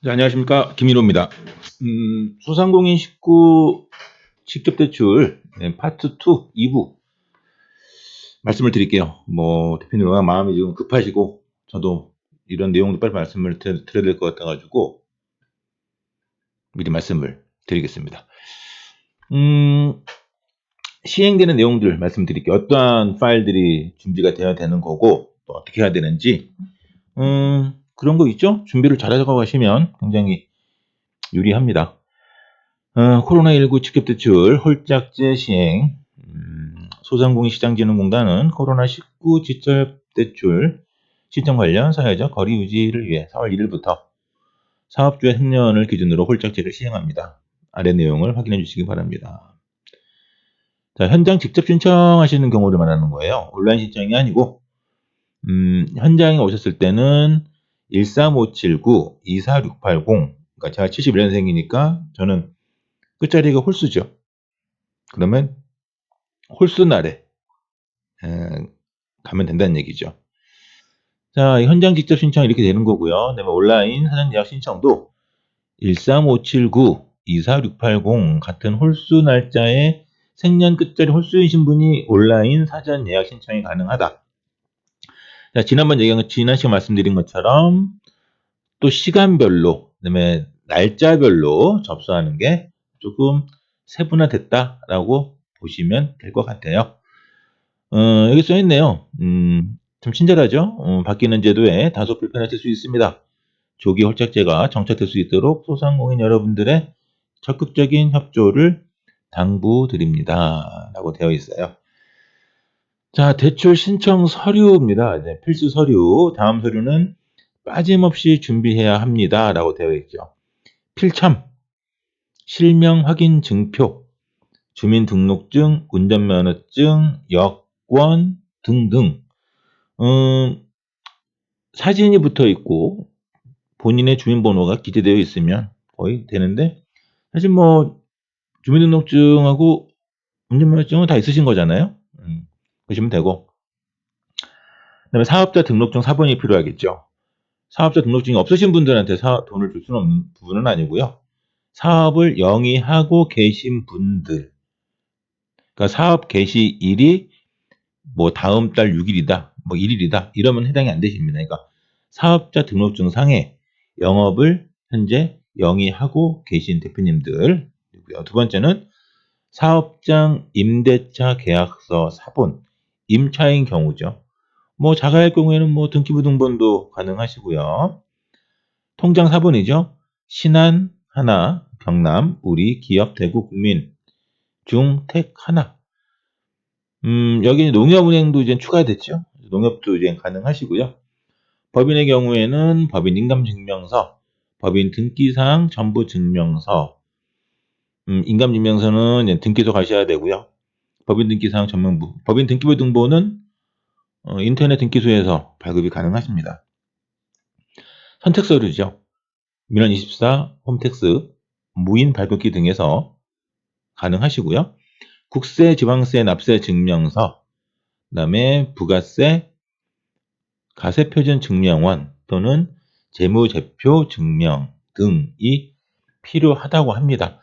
네, 안녕하십니까. 김인호입니다. 소상공인 식구 직접대출 파트 2, 2부 말씀을 드릴게요. 대표님과 마음이 좀 급하시고 저도 이런 내용도 빨리 말씀을 드려야 될 것 같아가지고 미리 말씀을 드리겠습니다. 시행되는 내용들 말씀드릴게요. 어떠한 파일들이 준비가 되어야 되는 거고 또 어떻게 해야 되는지 그런 거 있죠? 준비를 잘하고 가시면 굉장히 유리합니다. 코로나19 직접대출 홀짝제 시행. 소상공인시장진흥공단은 코로나19 직접대출 신청 관련 사회적 거리 유지를 위해 4월 1일부터 사업주의 생년을 기준으로 홀짝제를 시행합니다. 아래 내용을 확인해 주시기 바랍니다. 자, 현장 직접 신청하시는 경우를 말하는 거예요. 온라인 신청이 아니고 현장에 오셨을 때는 13579-24680, 그러니까 제가 71년생이니까 저는 끝자리가 홀수죠. 그러면 홀수 날에 가면 된다는 얘기죠. 자, 현장 직접 신청 이렇게 되는 거고요. 그다음에 온라인 사전 예약 신청도 13579-24680 같은 홀수 날짜에 생년 끝자리 홀수이신 분이 온라인 사전 예약 신청이 가능하다. 자, 지난 시간 말씀드린 것처럼 또 시간별로, 그다음에 날짜별로 접수하는 게 조금 세분화됐다라고 보시면 될 것 같아요. 여기 써있네요. 참 친절하죠? 바뀌는 제도에 다소 불편하실 수 있습니다. 조기 홀짝제가 정착될 수 있도록 소상공인 여러분들의 적극적인 협조를 당부드립니다. 라고 되어 있어요. 자, 대출 신청 서류입니다. 네, 필수 서류. 다음 서류는 빠짐없이 준비해야 합니다. 라고 되어 있죠. 필참, 실명 확인 증표, 주민등록증, 운전면허증, 여권 등등. 사진이 붙어 있고 본인의 주민번호가 기재되어 있으면 거의 되는데, 사실 주민등록증하고 운전면허증은 다 있으신 거잖아요. 보시면 되고, 그다음에 사업자 등록증 사본이 필요하겠죠. 사업자 등록증이 없으신 분들한테 돈을 줄 수는 없는 부분은 아니고요. 사업을 영위하고 계신 분들, 그러니까 사업 개시일이 다음 달 6일이다, 1일이다, 이러면 해당이 안 되십니다. 그러니까 사업자 등록증 상에 영업을 현재 영위하고 계신 대표님들이고요. 두 번째는 사업장 임대차 계약서 사본, 임차인 경우죠. 자가일 경우에는 등기부등본도 가능하시고요. 통장 사본이죠. 신한, 하나, 경남, 우리, 기업, 대구, 국민, 중, 택, 하나. 여기 농협은행도 이제 추가됐죠. 농협도 이제 가능하시고요. 법인의 경우에는 법인 인감증명서, 법인 등기사항 전부증명서, 인감증명서는 이제 등기소 가셔야 되고요. 법인 등기사항 전명부, 법인 등기부 등본은 인터넷 등기소에서 발급이 가능하십니다. 선택서류죠. 민원24, 홈택스, 무인 발급기 등에서 가능하시고요. 국세, 지방세, 납세 증명서, 그다음에 부가세, 가세표준 증명원 또는 재무제표 증명 등이 필요하다고 합니다.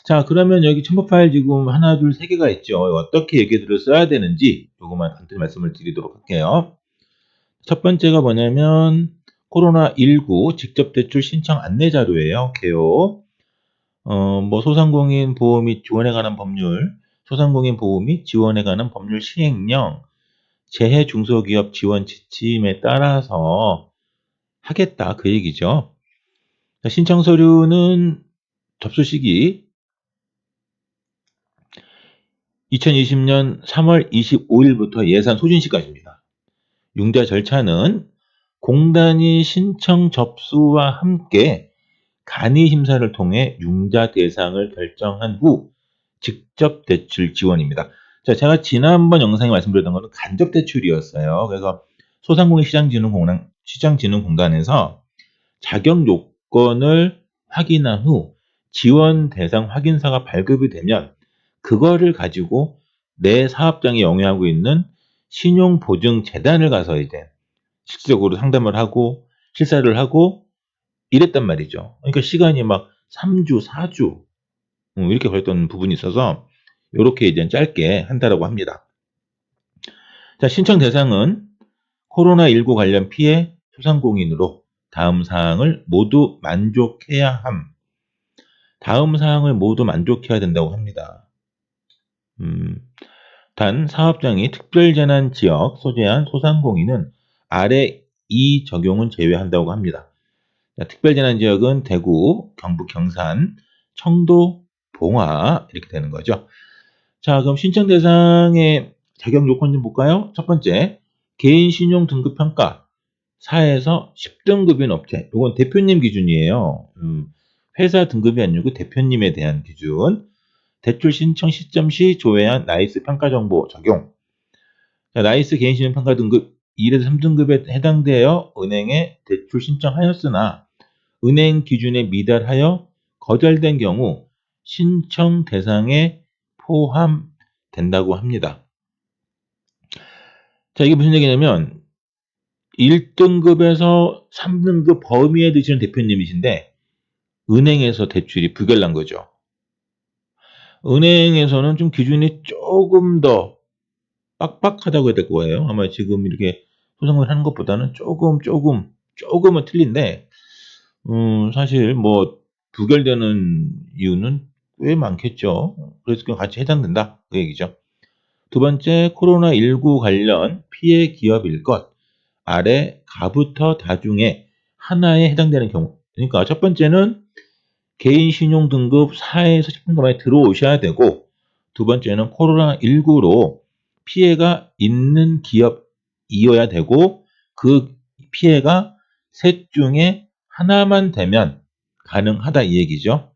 자, 그러면 여기 첨부 파일 지금 하나, 둘, 세 개가 있죠. 어떻게 얘기들을 써야 되는지 조금만 간단히 말씀을 드리도록 할게요. 첫 번째가 뭐냐면 코로나19 직접대출 신청 안내 자료예요. 개요. 소상공인 보호 및 지원에 관한 법률, 소상공인 보호 및 지원에 관한 법률 시행령, 재해 중소기업 지원 지침에 따라서 하겠다, 그 얘기죠. 신청 서류는 접수 시기 2020년 3월 25일부터 예산 소진 시까지입니다. 융자 절차는 공단이 신청 접수와 함께 간이 심사를 통해 융자 대상을 결정한 후 직접 대출 지원입니다. 자, 제가 지난번 영상에 말씀드렸던 것은 간접 대출이었어요. 그래서 소상공인 시장진흥공단에서 자격 요건을 확인한 후 지원 대상 확인서가 발급이 되면 그거를 가지고 내 사업장이 영위하고 있는 신용보증재단을 가서 이제 실질적으로 상담을 하고 실사를 하고 이랬단 말이죠. 그러니까 시간이 막 3주, 4주 이렇게 걸렸던 부분이 있어서 요렇게 이제 짧게 한다라고 합니다. 자, 신청 대상은 코로나19 관련 피해 소상공인으로 다음 사항을 모두 만족해야 함. 다음 사항을 모두 만족해야 된다고 합니다. 음, 단 사업장이 특별재난 지역 소재한 소상공인은 아래 이 적용은 제외한다고 합니다. 자, 특별재난 지역은 대구, 경북 경산, 청도, 봉화 이렇게 되는 거죠. 자, 그럼 신청 대상의 자격 요건 좀 볼까요? 첫 번째, 개인 신용 등급 평가 4에서 10등급인 업체. 이건 대표님 기준이에요. 회사 등급이 아니고 대표님에 대한 기준. 대출 신청 시점 시 조회한 나이스 평가 정보 적용. 자, 나이스 개인 신용 평가 등급 1에서 3등급에 해당되어 은행에 대출 신청하였으나 은행 기준에 미달하여 거절된 경우 신청 대상에 포함된다고 합니다. 자, 이게 무슨 얘기냐면 1등급에서 3등급 범위에 드시는 대표님이신데 은행에서 대출이 부결난 거죠. 은행에서는 좀 기준이 조금 더 빡빡하다고 해야 될 거예요. 아마 지금 이렇게 소송을 하는 것보다는 조금은 틀린데, 사실 뭐 부결되는 이유는 꽤 많겠죠. 그래서 그냥 같이 해당된다. 그 얘기죠. 두 번째, 코로나19 관련 피해 기업일 것. 아래 가부터 다 중에 하나에 해당되는 경우. 그러니까 첫 번째는 개인 신용 등급 4에서 10등급에 들어오셔야 되고, 두 번째는 코로나19로 피해가 있는 기업이어야 되고, 그 피해가 셋 중에 하나만 되면 가능하다 이 얘기죠.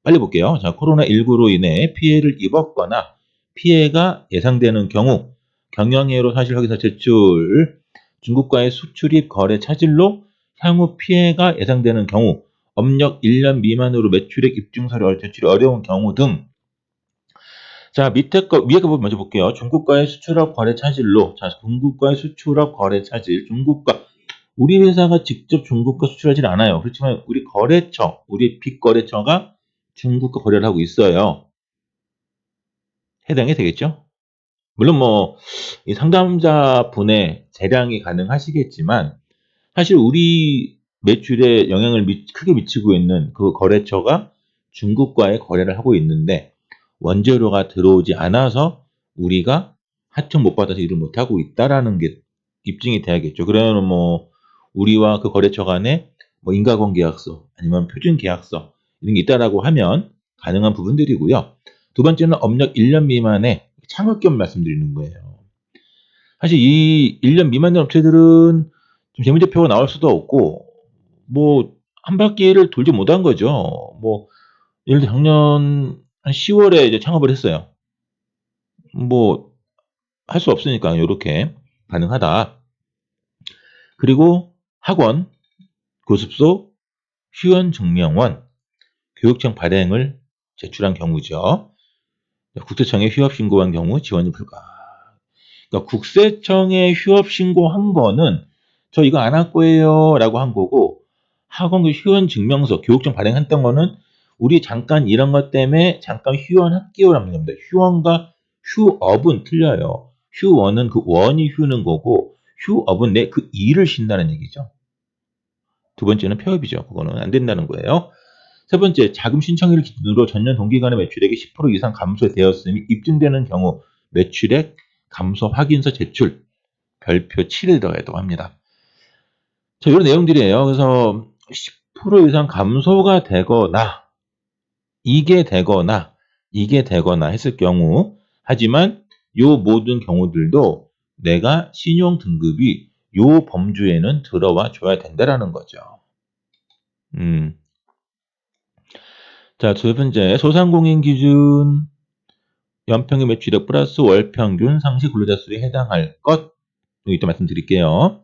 빨리 볼게요. 자, 코로나19로 인해 피해를 입었거나 피해가 예상되는 경우 경영해로 사실 확인서 제출, 중국과의 수출입 거래 차질로 향후 피해가 예상되는 경우 업력 1년 미만으로 매출액 입증서류 제출이 어려운 경우 등. 자, 밑에 거, 위에 거 먼저 볼게요. 중국과의 수출업 거래 차질로. 자, 중국과의 수출업 거래 차질. 우리 회사가 직접 중국과 수출하진 않아요. 그렇지만 우리 거래처, 우리 빅거래처가 중국과 거래를 하고 있어요. 해당이 되겠죠? 물론 뭐, 이 상담자 분의 재량이 가능하시겠지만, 사실 우리 매출에 영향을 크게 미치고 있는 그 거래처가 중국과의 거래를 하고 있는데 원재료가 들어오지 않아서 우리가 하청 못 받아서 일을 못 하고 있다라는 게 입증이 돼야겠죠. 그러면 뭐 우리와 그 거래처 간에 뭐 인가권 계약서 아니면 표준 계약서 이런 게 있다라고 하면 가능한 부분들이고요. 두 번째는 업력 1년 미만의 창업기업 말씀드리는 거예요. 사실 이 1년 미만 된 업체들은 좀 재무제표가 나올 수도 없고, 뭐, 한 바퀴를 돌지 못한 거죠. 뭐, 예를 들어 작년 한 10월에 이제 창업을 했어요. 뭐, 할 수 없으니까 요렇게 가능하다. 그리고 학원, 교습소, 휴원증명원, 교육청 발행을 제출한 경우죠. 국세청에 휴업 신고한 경우 지원이 불가. 그러니까 국세청에 휴업 신고한 거는 저 이거 안 할 거예요 라고 한 거고 학원 그 휴원 증명서 교육청 발행했던 거는 우리 잠깐 이런 것 때문에 잠깐 휴원할게요라는 겁니다. 휴원과 휴업은 틀려요. 휴원은 그 원이 휴는 거고 휴업은 내 그 일을 쉰다는 얘기죠. 두 번째는 폐업이죠. 그거는 안 된다는 거예요. 세 번째, 자금 신청일을 기준으로 전년 동기간의 매출액이 10% 이상 감소되었음이 입증되는 경우 매출액 감소 확인서 제출, 별표 7을 더해도 합니다. 자, 이런 내용들이에요. 그래서 10% 이상 감소가 되거나, 이게 되거나 했을 경우, 하지만 요 모든 경우들도 내가 신용 등급이 요 범주에는 들어와 줘야 된다라는 거죠. 자, 두 번째, 소상공인 기준 연평균 매출액 플러스 월평균 상시 근로자 수에 해당할 것. 이따 말씀드릴게요.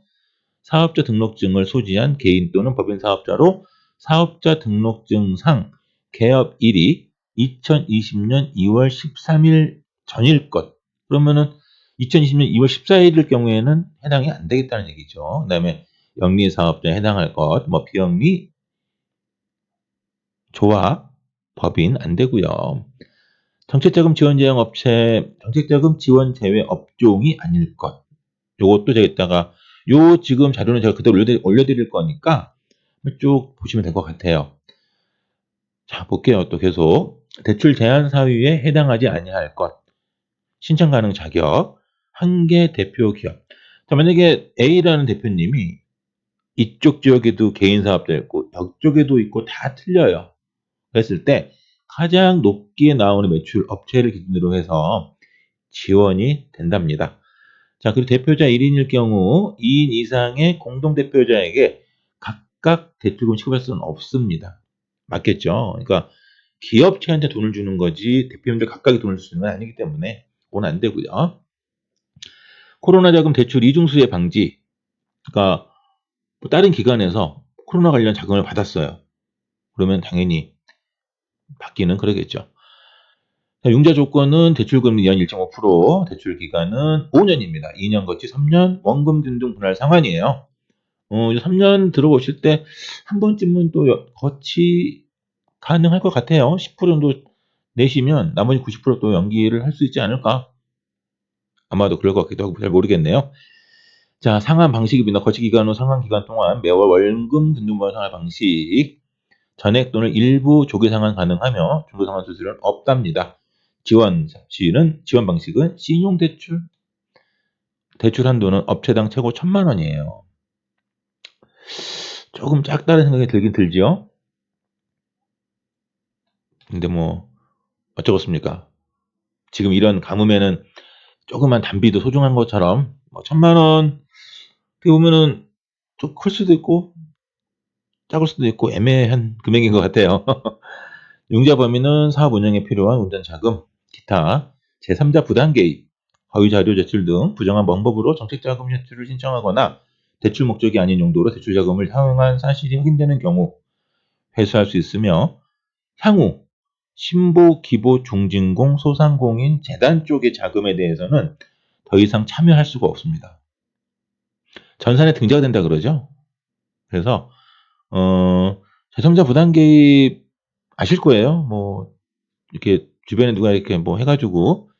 사업자 등록증을 소지한 개인 또는 법인 사업자로 사업자 등록증상 개업일이 2020년 2월 13일 전일 것. 그러면은 2020년 2월 14일일 경우에는 해당이 안 되겠다는 얘기죠. 그다음에 영리 사업자에 해당할 것, 뭐 비영리 조합, 법인 안 되고요. 정책자금 지원 제형 업체, 정책자금 지원 제외 업종이 아닐 것. 요것도 제가 이따가 요 지금 자료는 제가 그대로 올려드릴 거니까 쭉 보시면 될 것 같아요. 자, 볼게요. 또 계속. 대출 제한 사유에 해당하지 아니할 것. 신청 가능 자격. 한 개 대표 기업. 자, 만약에 A라는 대표님이 이쪽 지역에도 개인 사업자 있고 이쪽에도 있고 다 틀려요. 그랬을 때 가장 높게 나오는 매출 업체를 기준으로 해서 지원이 된답니다. 자, 그리고 대표자 1인일 경우 2인 이상의 공동대표자에게 각각 대출금 지급할 수는 없습니다. 맞겠죠? 그러니까 기업체한테 돈을 주는 거지 대표님들 각각이 돈을 주는 건 아니기 때문에 그건 안 되고요. 코로나 자금 대출 이중수혜 방지. 그러니까 뭐 다른 기관에서 코로나 관련 자금을 받았어요. 그러면 당연히 받기는 그러겠죠. 자, 융자 조건은 대출금리 연 1.5%, 대출 기간은 5년입니다. 2년 거치 3년, 원금 균등 분할 상환이에요. 3년 들어오실 때 한 번쯤은 또 거치 가능할 것 같아요. 10% 정도 내시면 나머지 90%또 연기를 할 수 있지 않을까? 아마도 그럴 것 같기도 하고 잘 모르겠네요. 자, 상환 방식입니다. 거치 기간 후 상환 기간 동안 매월 월금 균등 분할 상환 방식. 전액 또는 일부 조기 상환 가능하며 중도 상환 수수료는 없답니다. 지원 방식은 신용대출. 대출 한도는 업체당 최고 1,000만 원이에요. 조금 작다는 생각이 들긴 들지요. 근데 뭐 어쩌겠습니까? 지금 이런 가뭄에는 조그만 단비도 소중한 것처럼 뭐 1,000만 원 어떻게 보면은 좀 클 수도 있고 작을 수도 있고 애매한 금액인 것 같아요. 융자 범위는 사업 운영에 필요한 운전 자금, 기타, 제3자 부당 개입, 허위 자료 제출 등 부정한 방법으로 정책 자금 제출을 신청하거나 대출 목적이 아닌 용도로 대출 자금을 사용한 사실이 확인되는 경우 회수할 수 있으며 향후 신보, 기보, 중진공, 소상공인, 재단 쪽의 자금에 대해서는 더 이상 참여할 수가 없습니다. 전산에 등재가 된다 그러죠. 그래서 제3자 부당 개입 아실 거예요. 뭐 이렇게 주변에 누가 이렇게 뭐 해가지고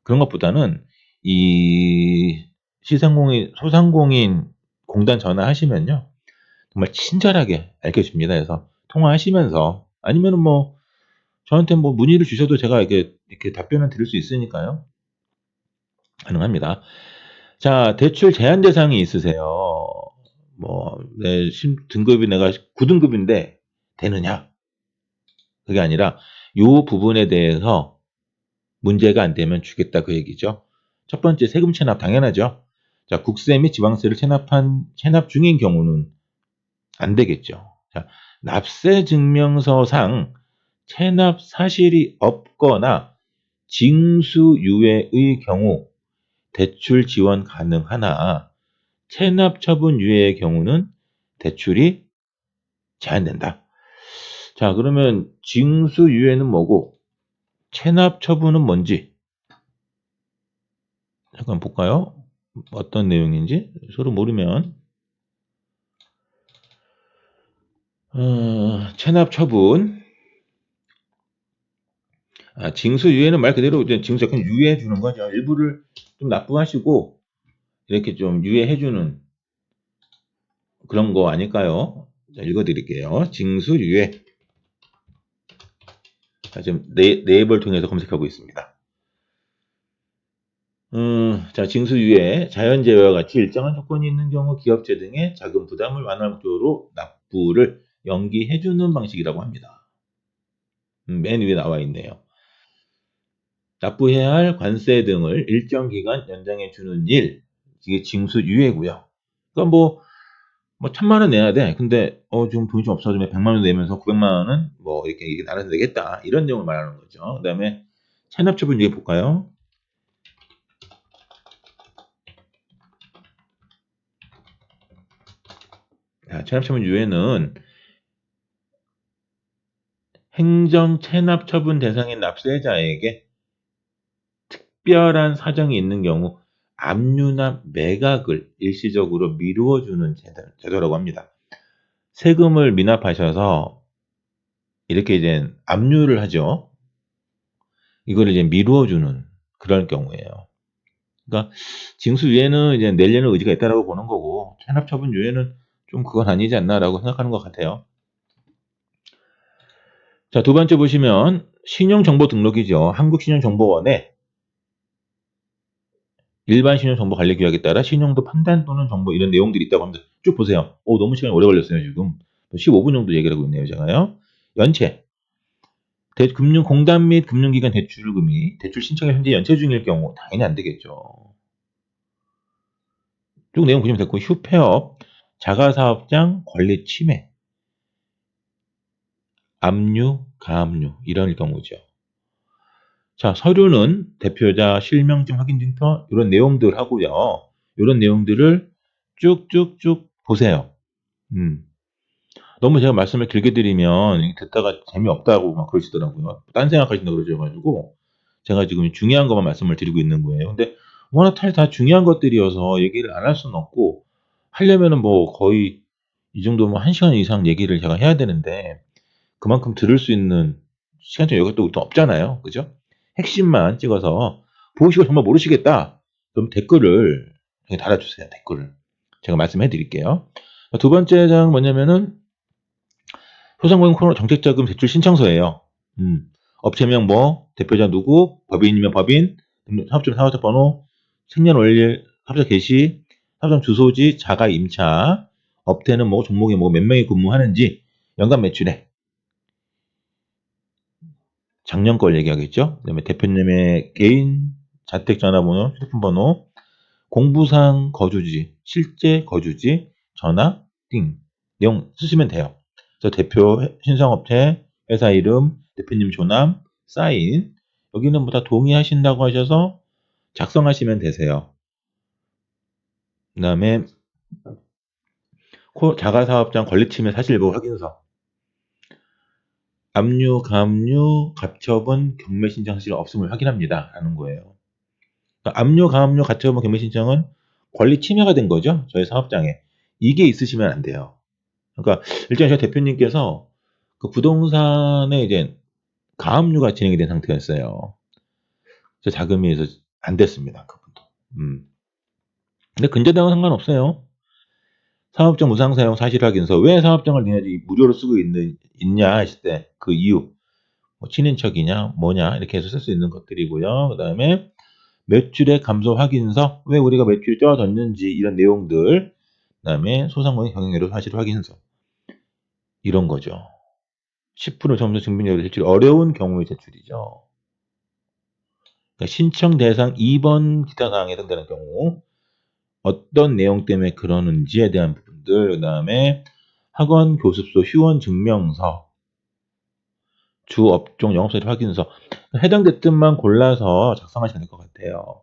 그런 것보다는 이 소상공인 공단 전화하시면요. 정말 친절하게 알려줍니다. 그래서 통화하시면서 아니면은 뭐 저한테 뭐 문의를 주셔도 제가 이렇게 답변을 드릴 수 있으니까요. 가능합니다. 자, 대출 제한 대상이 있으세요. 뭐, 등급이 내가 9등급인데 되느냐? 그게 아니라 요 부분에 대해서 문제가 안 되면 주겠다 그 얘기죠. 첫 번째 세금 체납 당연하죠. 자, 국세 및 지방세를 체납 중인 경우는 안 되겠죠. 자, 납세 증명서상 체납 사실이 없거나 징수유예의 경우 대출 지원 가능하나 체납 처분 유예의 경우는 대출이 제한된다. 자, 그러면 징수유예는 뭐고 체납 처분은 뭔지 잠깐 볼까요? 어떤 내용인지 서로 모르면 체납 처분 징수유예는 말 그대로 징수 약간 유예해 주는 거죠. 일부를 좀 납부하시고 이렇게 좀 유예해 주는 그런 거 아닐까요? 자, 읽어드릴게요. 징수유예. 자, 지금 네이버를 통해서 검색하고 있습니다. 자, 징수유예, 자연재해와 같이 일정한 조건이 있는 경우 기업체 등의 자금 부담을 완화할 목적으로 납부를 연기해주는 방식이라고 합니다. 맨 위에 나와 있네요. 납부해야 할 관세 등을 일정 기간 연장해 주는 일, 이게 징수유예고요. 그러니까 뭐 1,000만 원 내야 돼. 근데 지금 돈이 좀 없어지면 100만 원 내면서 900만 원은 뭐 이렇게 나눠서 내겠다. 이런 내용을 말하는 거죠. 그다음에 체납 처분 유예 볼까요? 자, 체납 처분 유예는 행정 체납 처분 대상인 납세자에게 특별한 사정이 있는 경우 압류나 매각을 일시적으로 미루어 주는 제도라고 합니다. 세금을 미납하셔서 이렇게 이제 압류를 하죠. 이거를 이제 미루어주는 그런 경우예요. 그러니까 징수 유예는 이제 내려는 의지가 있다라고 보는 거고 체납 처분 유예는 좀 그건 아니지 않나라고 생각하는 것 같아요. 자, 두 번째 보시면 신용정보등록이죠. 한국신용정보원에 일반 신용정보관리규약에 따라 신용도 판단 또는 정보 이런 내용들이 있다고 합니다. 쭉 보세요. 너무 시간이 오래 걸렸어요, 지금. 15분 정도 얘기를 하고 있네요, 제가요. 연체. 금융공단 및 금융기관 대출금이 대출 신청이 현재 연체 중일 경우 당연히 안 되겠죠. 쭉 내용 보시면 됐고, 휴폐업, 자가사업장 관리 침해, 압류, 가압류 이런 경우죠. 자, 서류는 대표자 실명증 확인 증서 이런 내용들 하고요. 이런 내용들을 쭉쭉쭉 보세요. 너무 제가 말씀을 길게 드리면 듣다가 재미없다고 막 그러시더라고요. 딴 생각하신다고 그러셔가지고 제가 지금 중요한 것만 말씀을 드리고 있는 거예요. 근데 워낙 다 중요한 것들이어서 얘기를 안 할 수는 없고 하려면은 뭐 거의 이 정도면 1시간 이상 얘기를 제가 해야 되는데 그만큼 들을 수 있는 시간적 여유가 또 없잖아요. 그죠? 핵심만 찍어서 보시고 정말 모르시겠다. 그럼 댓글을 달아주세요. 댓글을. 제가 말씀해 드릴게요. 두 번째 장 뭐냐면은 소상공인 코로나 정책자금 대출 신청서예요. 업체명 뭐, 대표자 누구, 법인이면 법인, 사업장 사업자 번호, 생년월일, 사업자 게시, 사업장 주소지, 자가 임차, 업태는 뭐, 종목이 뭐, 몇 명이 근무하는지, 연간 매출액, 작년 걸 얘기하겠죠. 그다음에 대표님의 개인 자택 전화번호, 휴대폰 번호, 공부상 거주지, 실제 거주지, 전화, 띵 내용 쓰시면 돼요. 그래서 대표 신성업체, 회사 이름, 대표님 조남, 사인 여기는 뭐 다 동의하신다고 하셔서 작성하시면 되세요. 그다음에 자가사업장 권리침해 사실보 확인서, 압류, 가압류, 가처분, 경매 신청 사실 없음을 확인합니다. 라는 거예요. 그러니까 압류, 가압류, 가처분, 경매 신청은 권리 침해가 된 거죠. 저희 사업장에. 이게 있으시면 안 돼요. 그러니까 일단 저희 대표님께서 그 부동산에 이제 가압류가 진행이 된 상태였어요. 그래서 자금이 안 됐습니다. 그분도. 근데 근저당은 상관없어요. 사업장 무상 사용 사실 확인서. 왜 사업장을 니네들이 무료로 쓰고 있냐 하실 때 그 이유. 뭐 친인척이냐 뭐냐 이렇게 해서 쓸 수 있는 것들이고요. 그다음에 매출액 감소 확인서. 왜 우리가 매출이 떨어졌는지 이런 내용들. 그다음에 소상공인 경영회로 사실 확인서. 이런 거죠. 10% 점수 증빙자료 제출이 어려운 경우의 제출이죠. 그러니까 신청 대상 2번 기타 사항에 해당되는 경우 어떤 내용 때문에 그러는지에 대한 부분들, 그 다음에 학원, 교습소, 휴원 증명서, 주 업종 영업사실 확인서 해당됐던만 골라서 작성하시면 될 것 같아요.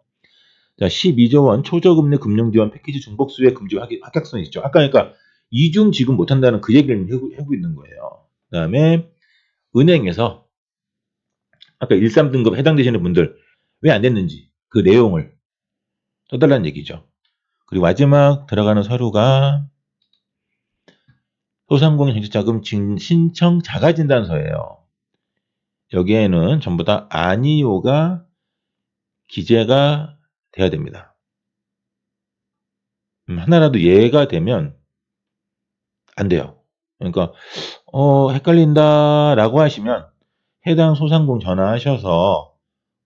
자, 12조 원 초저금리 금융지원 패키지 중복 수혜 금지 합격선 있죠. 아까 그러니까 이중 지금 못한다는 그 얘기를 하고 있는 거예요. 그 다음에 은행에서 아까 1, 3등급 해당되시는 분들 왜 안 됐는지 그 내용을 써달라는 얘기죠. 그리고 마지막 들어가는 서류가 소상공인 정책자금 신청 자가진단서예요. 여기에는 전부 다 아니요가 기재가 돼야 됩니다. 하나라도 예가 되면 안 돼요. 그러니까 헷갈린다라고 하시면 해당 소상공 전화하셔서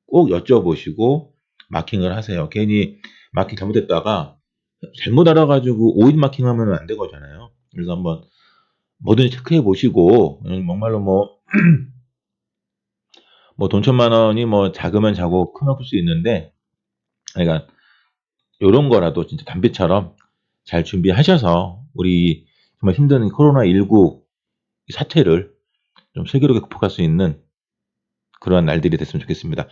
꼭 여쭤보시고 마킹을 하세요. 괜히 마킹 잘못했다가 잘못 알아가지고 오인 마킹하면 안 되거잖아요. 그래서 한번 뭐든지 체크해 보시고 정말로 뭐 돈 1,000만 원이 뭐 작으면 작고 크면 클 수 있는데 그러니까 요런 거라도 진짜 담배처럼 잘 준비하셔서 우리 정말 힘든 코로나19 사태를 좀 슬기롭게 극복할 수 있는 그러한 날들이 됐으면 좋겠습니다.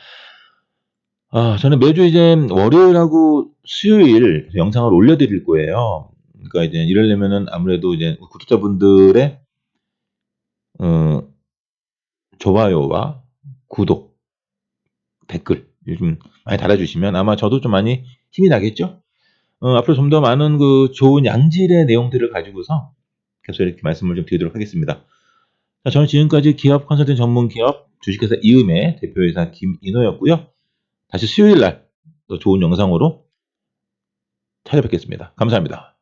저는 매주 이제 월요일하고 수요일 영상을 올려드릴 거예요. 그러니까 이제 이러려면은 아무래도 이제 구독자분들의 좋아요와 구독, 댓글 요즘 많이 달아주시면 아마 저도 좀 많이 힘이 나겠죠? 앞으로 좀 더 많은 그 좋은 양질의 내용들을 가지고서 계속 이렇게 말씀을 좀 드리도록 하겠습니다. 자, 저는 지금까지 기업 컨설팅 전문 기업 주식회사 이음의 대표이사 김인호였고요. 다시 수요일 날 또 좋은 영상으로 찾아뵙겠습니다. 감사합니다.